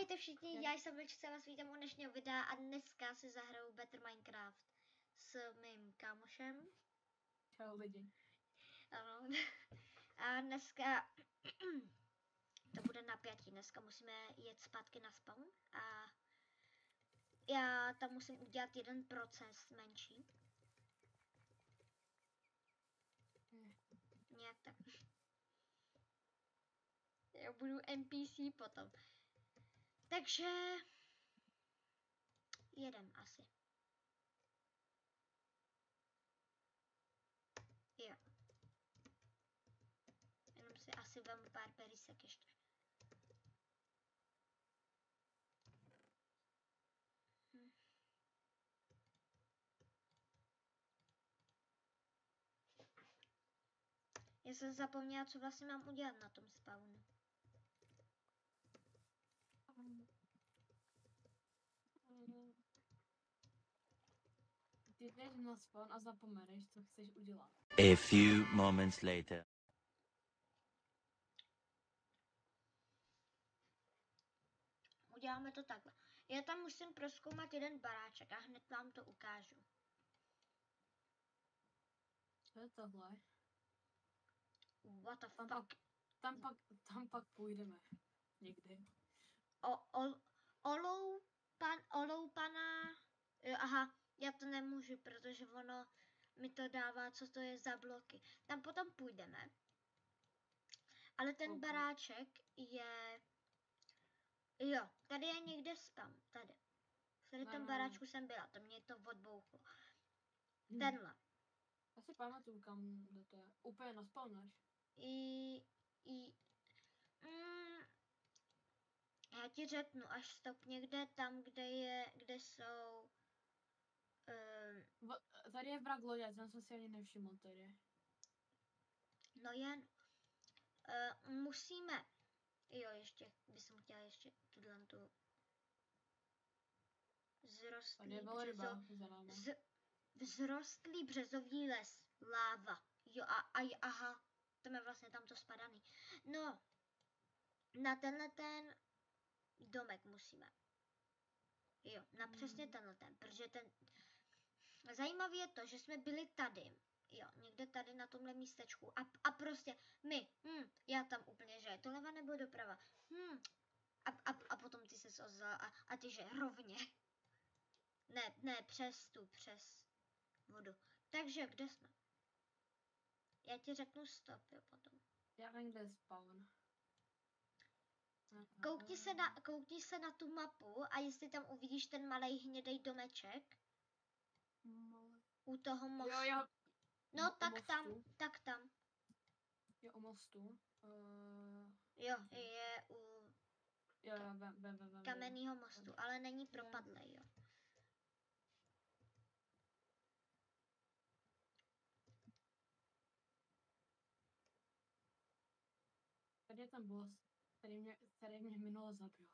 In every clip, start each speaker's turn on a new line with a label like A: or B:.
A: Ahojte všichni, já jsem Vlčce, vás vítám u dnešního videa a dneska si zahraju Better Minecraft s mým kámošem.
B: Čau lidi.
A: Ano. A dneska to bude napjatí, dneska musíme jet zpátky na spawn a já tam musím udělat jeden proces menší. Nějak tak. Já budu NPC potom. Takže jedem asi. Jo. Jenom si asi vemu pár perisek ještě. Já jsem zapomněla, co vlastně mám udělat na tom spawnu.
B: Ty jdeš na spawn a zapomeneš, co chceš udělat.
C: A few moments later.
A: Uděláme to takhle. Já tam musím prozkoumat jeden baráček a hned vám to ukážu.
B: Co je tohle?
A: What the fuck?
B: Tam pak půjdeme. Někdy.
A: Oloupaná... Aha, já to nemůžu, protože ono mi to dává, co to je za bloky. Tam potom půjdeme. Ale ten baráček je... Jo, tady je někde spam, tady. V tom baráčku jsem byla, to mě to odbouchlo. Tenhle.
B: Já si pamatuju, kam jdete. Úplně na spawn, než?
A: Já ti řeknu, až stop někde tam, kde jsou...
B: Tady je vrak lodě, ten jsem si ani nevšiml tady.
A: No jen... musíme... Jo, ještě, bych chtěla ještě tuhle tu... Vzrostlý březový les, láva. Jo, aha, to je vlastně tamto spadaný. No, na tenhle ten domek musíme. Jo, na přesně tenhle ten, protože ten... Zajímavé je to, že jsme byli tady, jo, někde tady na tomhle místečku a prostě my, já tam úplně, že je to leva nebo doprava, a potom ty se ozval a ty, že rovně. Ne, přes vodu. Takže, kde jsme? Já ti řeknu stop, jo, potom.
B: Já vím, kde je spawn.
A: Koukni se na tu mapu a jestli tam uvidíš ten malej hnědej domeček. U toho mostu.
B: Jo,
A: no, tak tam.
B: Je u mostu.
A: Jo, je u kamenného mostu, ale není propadlej, jo.
B: Tady je ten boss, který mě minule zabil.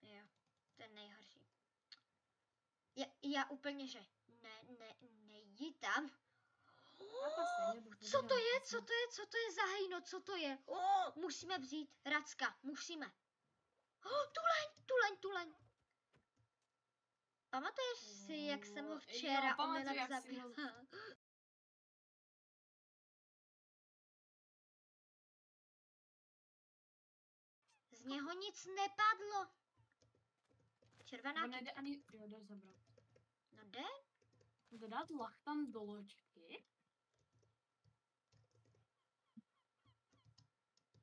A: Jo, to je nejhorší. Já úplně, že nejdi tam. Co to je za hejno, co to je? Musíme vzít, Racka, musíme. Tuleň. Pamatuješ si, jak jsem ho včera omylem zabil? Z něho nic nepadlo. Červená
B: kytka. Ani... Jo, jdeš zabrat.
A: No jde?
B: Jde dát lachtan do loďky?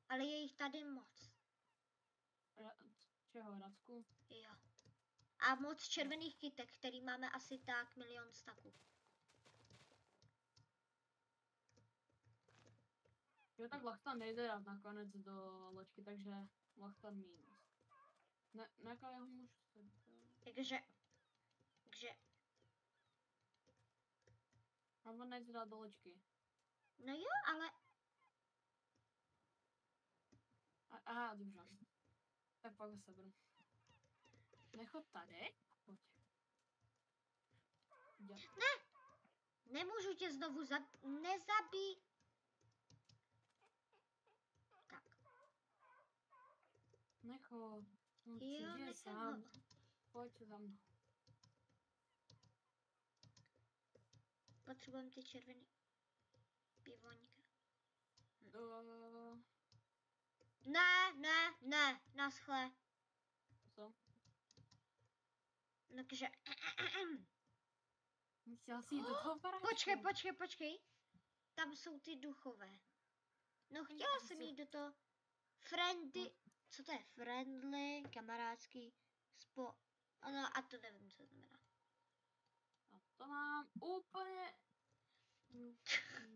A: Ale je jich tady moc.
B: Čeho, Radku?
A: Jo. A moc červených kytek, který máme asi tak 1 000 000 staků.
B: Jo, tak lachtan nejde dát nakonec do loďky, takže lachtan minus. Na jaká jeho můžu se...
A: Takže...
B: A on nejde dát do loďky.
A: No jo, ale...
B: Aha, dobře. Tak pak ho sebru. Nechod tady. Pojď.
A: Ne! Nemůžu tě znovu nezabít. Tak.
B: Nech ho. On si
A: Jo,
B: žije
A: nechám
B: sám.
A: ho.
B: Pojď za mnou.
A: Potřebujeme ty červený pivoňka. Ne, naschle.
B: Co?
A: No, takže...
B: Chtěla jsi jít do toho baráčku.
A: Počkej. Tam jsou ty duchové. No, chtěla jsem jít do toho friendly... Co to je? Friendly, kamarádský, No, a to nevím, co znamená.
B: A to mám úplně...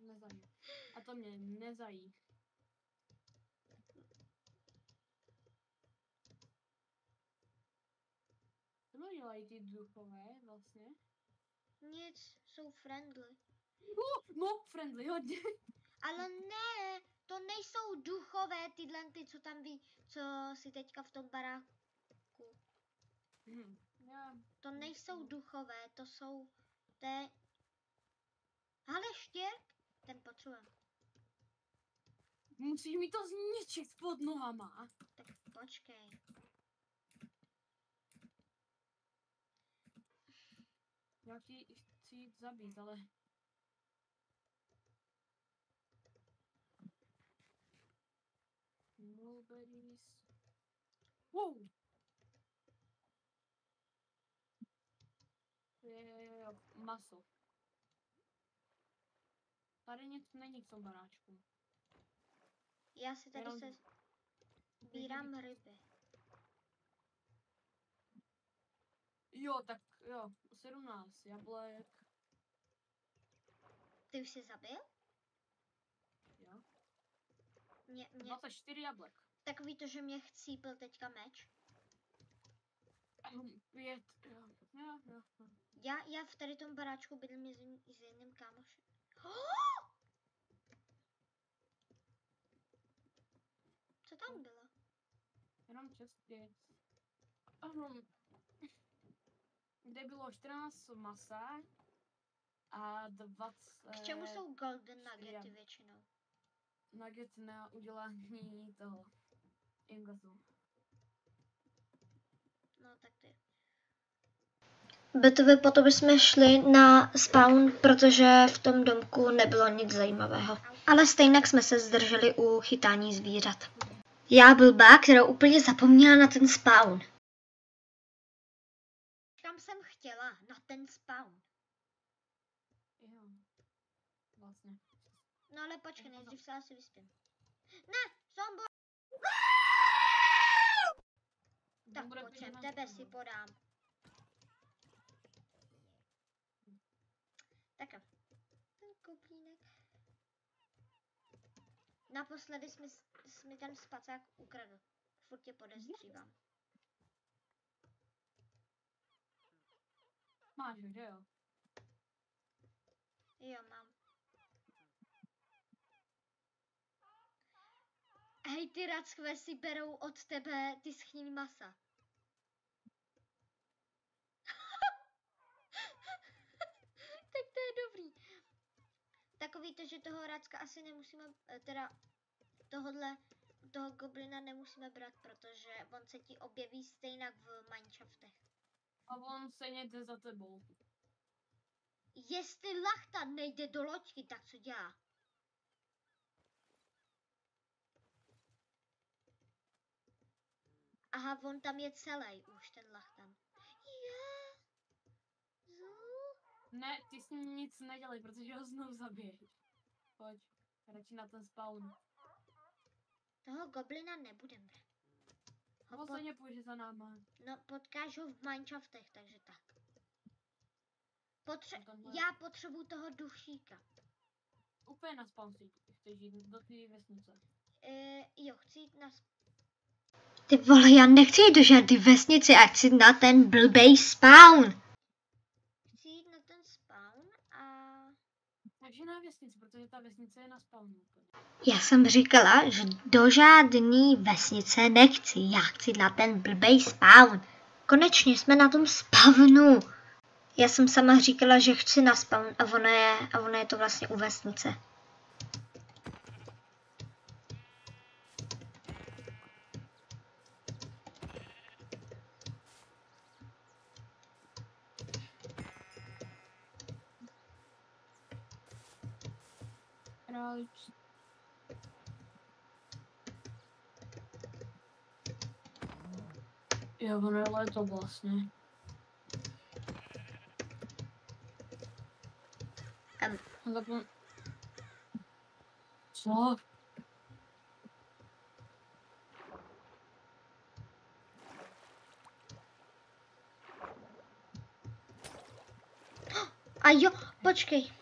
B: nezají. A to mě nezají. Co dělají ty duchové vlastně?
A: Nic, jsou friendly.
B: No, friendly, hodně.
A: Ale ne, to nejsou duchové, tyhle ty, co tam ví, co si teďka v tom baráku. To nejsou duchové, to jsou Ale štěrk, ten potřebujeme.
B: Musíš mi to zničit pod nohama.
A: Tak počkej.
B: Já ti chci jít zabít, ale... Mulberries... Wow! Jo, maso. Tady nic není v tom baráčku.
A: Já si tady
B: Jenom-
A: se sbírám ryby.
B: Jo, tak jo, 17 jablek.
A: Ty už jsi zabil?
B: Jo.
A: Mě
B: 24 jablek.
A: takový to, že mě chcípl teďka meč.
B: 5, jo.
A: Já v tady tom baráčku bydlím s jedním kámošem. Co tam bylo?
B: Jenom čestě. Kde bylo 14 masa a 20...
A: K čemu jsou golden nuggety
B: čtyři
A: většinou?
B: nugget na udělání toho ingotu.
A: No tak ty. BTV potom jsme šli na spawn, protože v tom domku nebylo nic zajímavého. Ale stejně jsme se zdrželi u chytání zvířat. Já blbá, která úplně zapomněla na ten spawn. Kam jsem chtěla? Na ten spawn.
B: Jo. Vlastně.
A: No ale počkej, nejdřív se asi vyspím. Ne, zombo! Tak
B: Bude
A: pojďem,
B: na
A: tebe
B: stolu.
A: si podám. Tak jo. Ten koplínek. Naposledy jsme ten spacák ukradl. Furt tě podezřívám.
B: Máš, že jo?
A: Jo, mám. Hej, ty rackve si berou od tebe ty schníň masa. Tak to je dobrý. Takový to, že toho racka asi nemusíme, teda toho goblina nemusíme brát, protože on se ti objeví stejně v Mineshaftech.
B: A on se jde za tebou.
A: Jestli Lachta nejde do loďky, tak co dělá? Aha, on tam je celý už, ten Lachtan.
B: Ne, ty s ním nic nedělej, protože ho znovu zabiješ. Pojď, radši na ten spawn.
A: Toho goblina nebudem brát.
B: On se nepůjde za náma.
A: No, potkáš ho v Mineshaftech, takže tak.
B: Tamhle.
A: Já potřebuju toho dušíka.
B: Úplně na spawn si chceš jít do té vesnice.
A: Jo, chci jít na... Ty vole, já nechci jít do žádný vesnici, a chci na ten blbej spawn. Chci jít na ten spawn a...
B: Takže na vesnici, protože ta vesnice je na spawnu.
A: Já jsem říkala, že do žádný vesnice nechci, já chci na ten blbej spawn. Konečně jsme na tom spawnu. Já jsem sama říkala, že chci na spawn a ono je to vlastně u vesnice.
B: králíč. Jo, ono je léto vlastně.
A: Em.
B: Co?
A: A jo, počkej.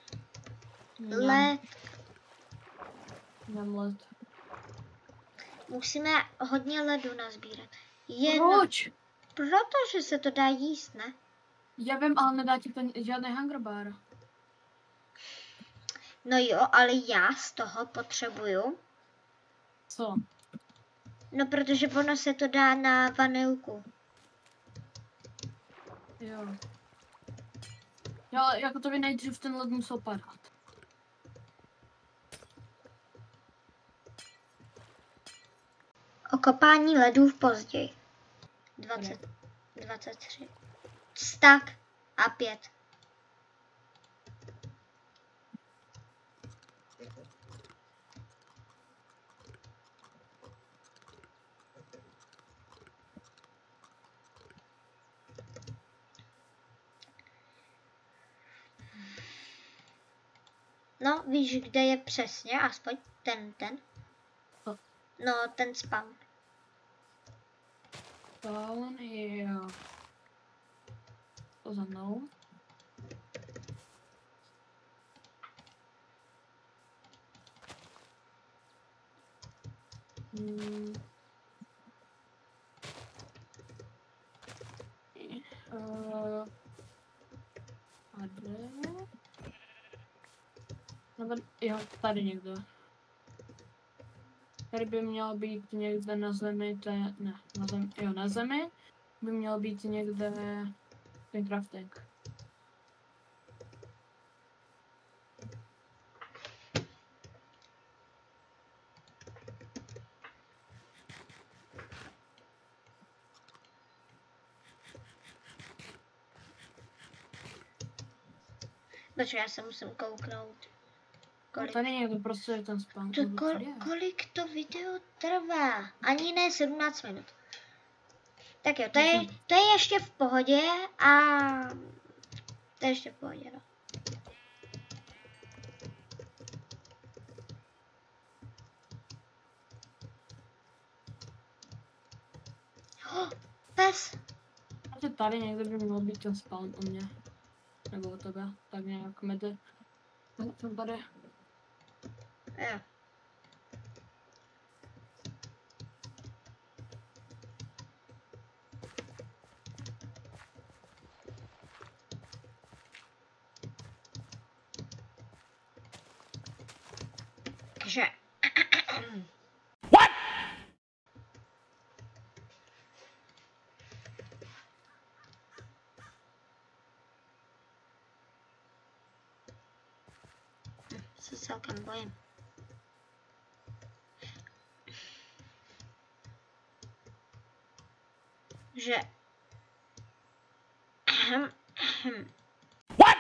A: Let.
B: Jdem let.
A: Musíme hodně ledu nazbírat.
B: Proč?
A: Protože se to dá jíst, ne?
B: Já vím, ale nedá ti ten žádný hunger bar.
A: No jo, ale já z toho potřebuju.
B: Co?
A: No, protože ono se to dá na vanilku.
B: Jo. Já jako to by nejdřív ten led musel padat.
A: O kopání ledů v později. 23. Stak a 5. No, víš, kde je přesně, aspoň ten?
B: Co?
A: No, ten spawn.
B: Spawn, jo. To za mnou. A kde? Nebo, jo, tady někde. Tady by mělo být někde na zemi, ne, na zemi, jo, na zemi by měl být někde ten crafting.
A: Počkej, já se musím kouknout.
B: No, tady někde prostě je ten spawn.
A: Kolik to video trvá? Ani ne 17 minut. Tak jo, to je ještě v pohodě a... To je ještě v pohodě, no. Pes!
B: Tady někde by měl být ten spawn u mě. Nebo u tebe, tak nějak mezi. Jsem tady.
A: Jo. Takže.
C: What?
A: Se celkem bojím. Že...
C: What?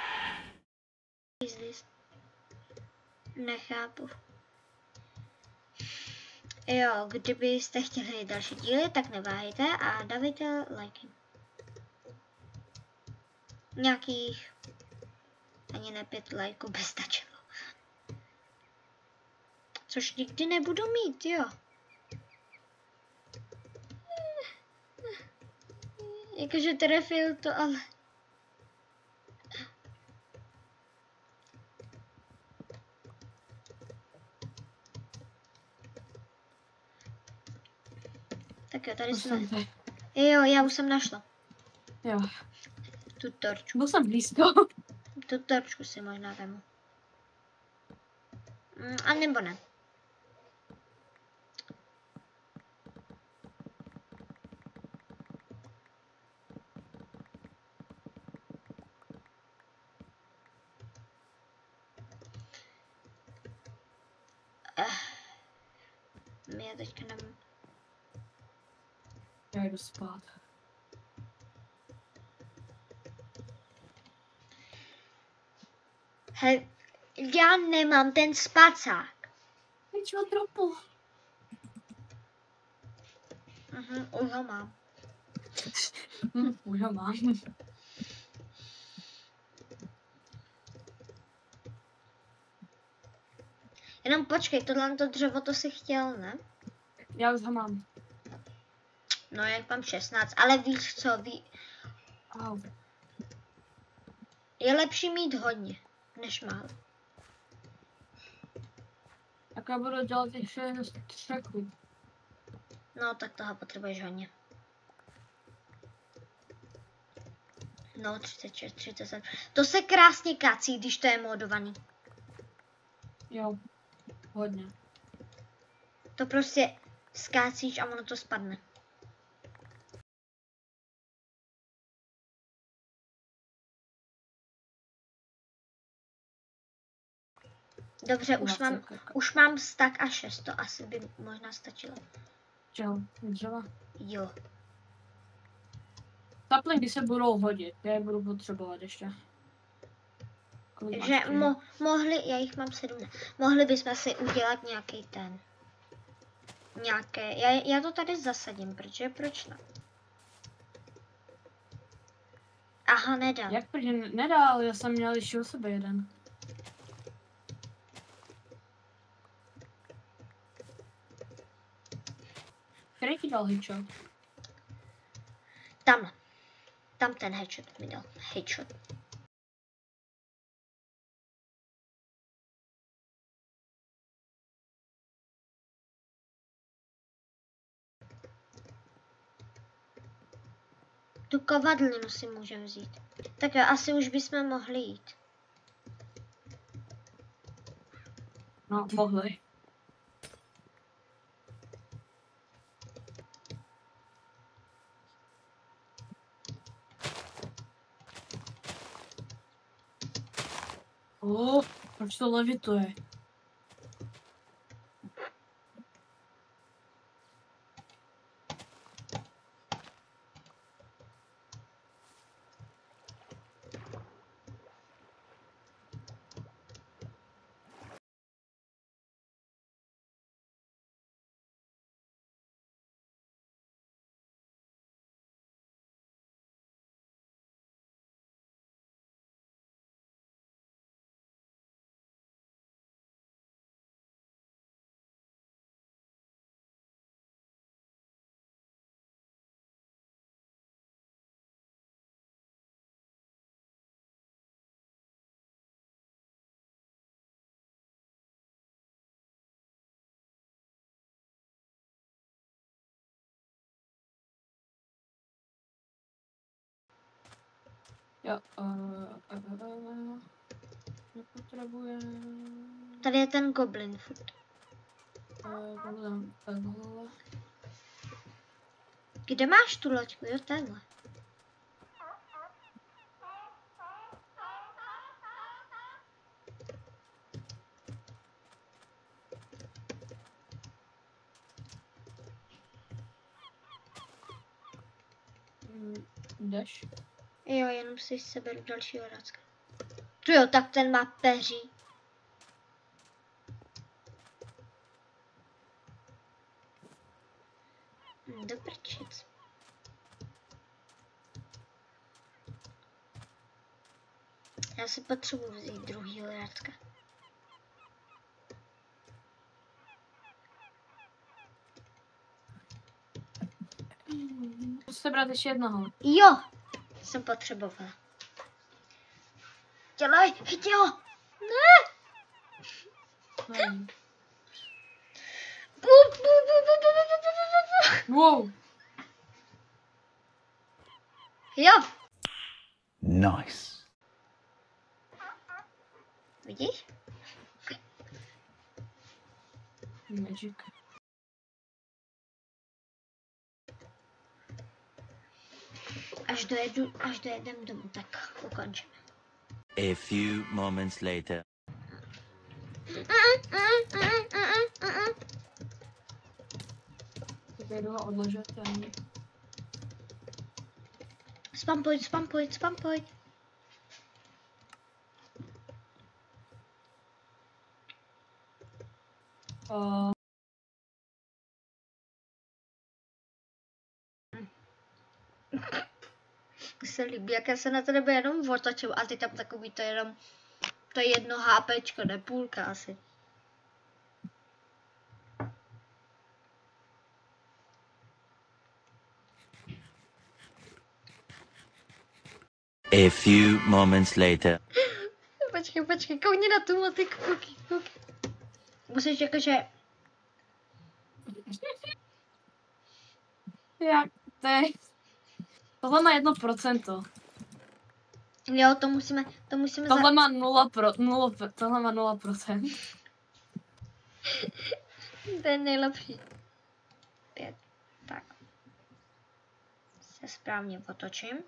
A: Nechápu. Jo, kdybyste chtěli další díly, tak neváhejte a dávejte lajky. Nějakých ani ne 5 lajků by stačilo. Což nikdy nebudu mít, jo. Jakože trefil to, ale... Tak jo, tady jsme. Jo, já už jsem našla.
B: Jo.
A: Tu torčku.
B: Byl jsem blízko.
A: Tu torčku si možná vemu. A nebo ne. Já teďka nevím.
B: Já jdu spát.
A: Hej, Já nemám ten spacák.
B: Teď ho dropu.
A: Už ho mám.
B: Už ho mám.
A: Jenom počkej, tohle to dřevo to si chtěl, ne?
B: Já už ho mám.
A: No, jak mám 16, ale víš co,
B: Au.
A: je lepší mít hodně, než málo.
B: Tak já budu dělat těch 6 střechů.
A: No, tak toho potřebuješ hodně. No, 36, 37. To se krásně kací, když to je modovaný.
B: Jo. Hodně.
A: To prostě skácíš a ono to spadne. Dobře, už mám stack a 6, to asi by možná stačilo.
B: Čeho? Dřeva?
A: Jo.
B: Saplingy se budou hodit, já je budu potřebovat ještě.
A: Takže mohli, já jich mám 7. Mohli bychom si udělat nějaký ten. Nějaké, já to tady zasadím, protože proč ne? Aha, nedal.
B: Jak protože nedal, já jsem měl ještě u sebe jeden. Který ti dal headshot?
A: Tam ten headshot mi dal. Headshot. Tu kovadlinu si můžeme vzít. Tak jo, asi už bychom mohli jít.
B: No, mohli. Proč to levituje? Jo, nepotřebuje...
A: Tady je ten goblin furt. Kde máš tu loďku? Jo, tenhle.
B: Jdeš?
A: Jo, jenom si seberu dalšího racka. Tu jo, tak ten má peří. Do prčic. Já si potřebuji vzít druhýho racka.
B: Musíte brát ještě jednoho.
A: Jo, jsem potřebovala. Dělej, chyť ho. Ne.
B: Wow.
A: Jo.
C: Nice.
A: Vidíš?
B: Magic.
A: Až dojedem domů, tak ukončíme.
D: A few moments later.
B: Tak jdu ho odložit.
A: Spam point. Mně se líbí, jak já se na tebe jenom otočím a ty tam takový to jenom, to je 1 HPčko, ne půlka asi.
D: A few moments later.
A: Počkej, koukni na tu motiku, koukni. Musíš jakože,
B: Jak to je? Tohle má 1%.
A: jo, to musíme
B: Tohle má 0%. Tohle má 0%.
A: To je nejlepší. 5. Tak. Se správně otočím.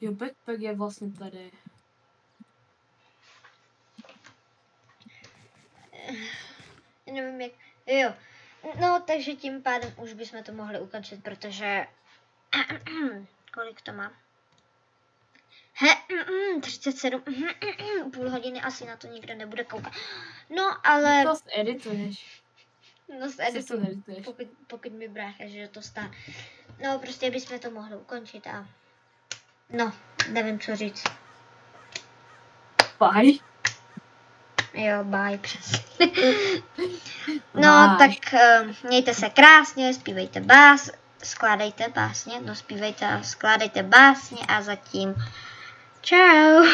B: Jo, backpack je vlastně tady.
A: Nevím jak, jo. No, takže tím pádem už bychom to mohli ukončit, protože kolik to má? 37, půl hodiny, asi na to nikdo nebude koukat. No, ale...
B: To edituješ.
A: No, pokud mi brácha, že to stá. No, prostě bychom to mohli ukončit a... No, nevím, co říct.
B: Bye.
A: Jo, bye, přesně. No, tak mějte se krásně, zpívejte skládejte básně, no zpívejte a skládejte básně a zatím čau.